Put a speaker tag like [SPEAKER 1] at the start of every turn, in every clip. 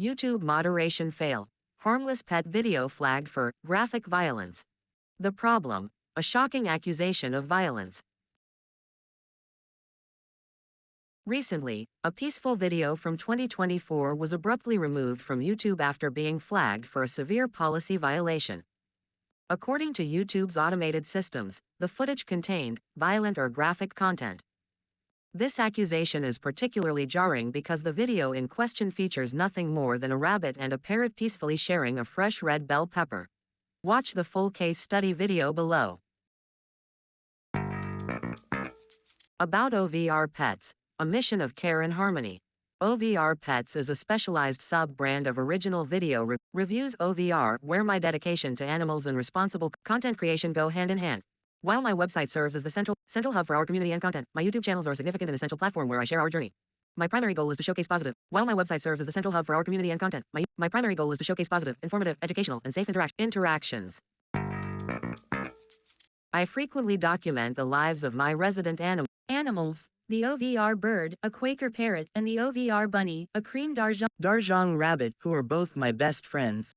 [SPEAKER 1] YouTube moderation fail. Harmless pet video flagged for graphic violence. The problem: a shocking accusation of violence. Recently, a peaceful video from 2024 was abruptly removed from YouTube after being flagged for a severe policy violation. According to YouTube's automated systems, the footage contained violent or graphic content. This accusation is particularly jarring because the video in question features nothing more than a rabbit and a parrot peacefully sharing a fresh red bell pepper. Watch the full case study video below. About OVR Pets, a mission of care and harmony. OVR Pets is a specialized sub-brand of original video reviews OVR, where my dedication to animals and responsible content creation go hand in hand. While my website serves as the central hub for our community and content, my YouTube channels are a significant and essential platform where I share our journey. My primary goal is to showcase positive. While my website serves as the central hub for our community and content, my primary goal is to showcase positive, informative, educational, and safe interactions. I frequently document the lives of my resident animals, the OVR bird, a Quaker parrot, and the OVR bunny, a cream Darjeeling rabbit, who are both my best friends.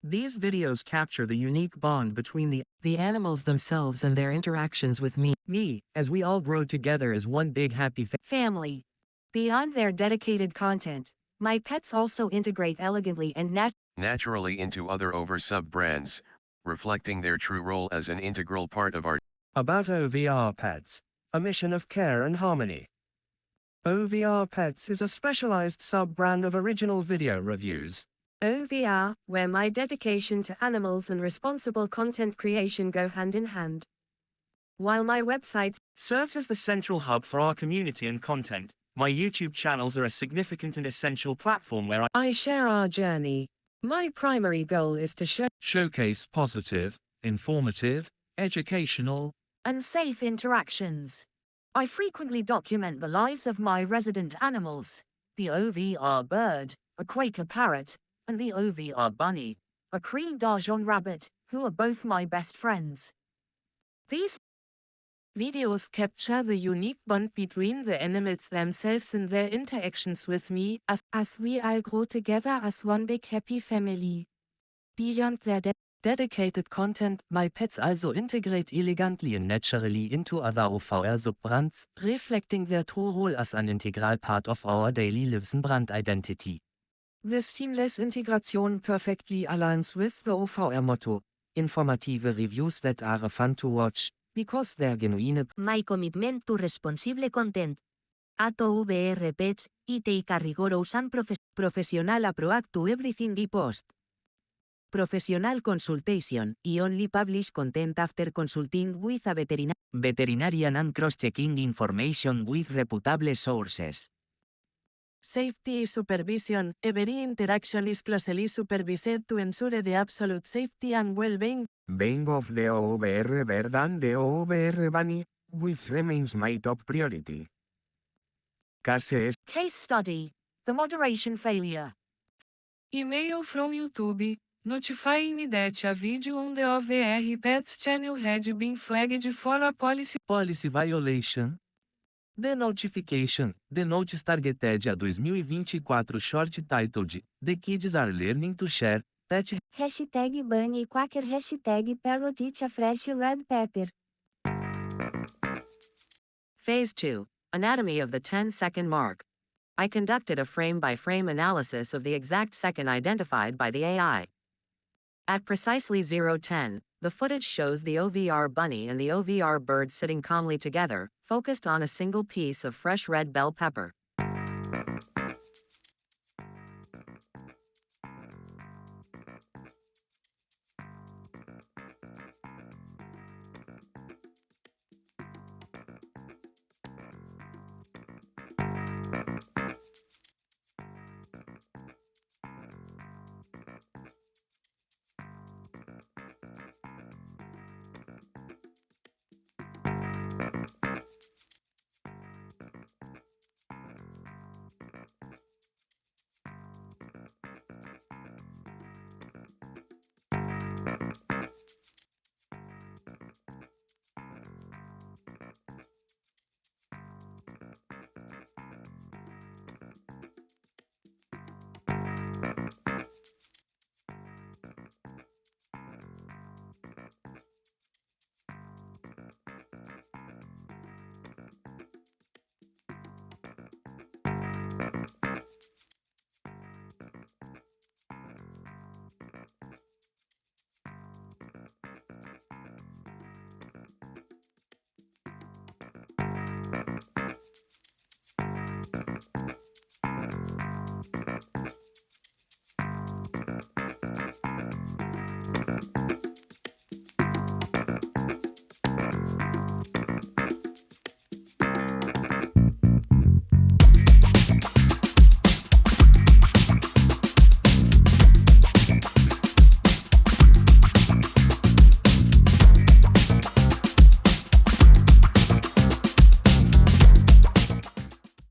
[SPEAKER 1] These videos capture the unique bond between the animals themselves and their interactions with me, as we all grow together as one big happy family. Beyond their dedicated content, my pets also integrate elegantly and
[SPEAKER 2] naturally into other over sub-brands, reflecting their true role as an integral part of our
[SPEAKER 3] About OVR Pets, a mission of care and harmony. OVR Pets is a specialized sub-brand of original video reviews. OVR, where my dedication to animals and responsible content creation go hand in hand. While my website serves as the central hub for our community and content, my YouTube channels are a significant and essential platform where I share our journey. My primary goal is to showcase positive, informative, educational, and safe interactions. I frequently document the lives of my resident animals, the OVR bird, a Quaker parrot, and the OVR bunny, a cream Darjeeling rabbit, who are both my best friends. These videos capture the unique bond between the animals themselves and their interactions with me, as we all grow together as one big happy family. Beyond their dedicated content, my pets also integrate elegantly and naturally into other OVR sub-brands, reflecting their true role as an integral part of our daily lives and brand identity. This seamless integration perfectly aligns with the OVR motto: informative reviews that are fun to watch, because they're genuine.
[SPEAKER 4] My commitment to responsible content. At OVR Pets, I take a rigorous and professional approach to everything I post. Professional consultation, I only publish content after consulting with a veterinarian and cross-checking information with reputable sources. Safety supervision. Every interaction is closely supervised to ensure the absolute safety and well-being
[SPEAKER 5] of the OVR bird and the OVR bunny, which remains my top priority. Case
[SPEAKER 1] study: the moderation failure.
[SPEAKER 3] Email from YouTube, notifying me that a video on the OVR Pets channel had been flagged for a policy violation. The notification, the notice targeted a 2024 short titled, The Kids Are Learning to Share, Pet
[SPEAKER 4] Hashtag bunny quaker hashtag parrot eat a fresh red pepper.
[SPEAKER 1] Phase 2. Anatomy of the 10-second mark. I conducted a frame-by-frame analysis of the exact second identified by the AI. At precisely 0:10, the footage shows the OVR bunny and the OVR bird sitting calmly together, focused on a single piece of fresh red bell pepper.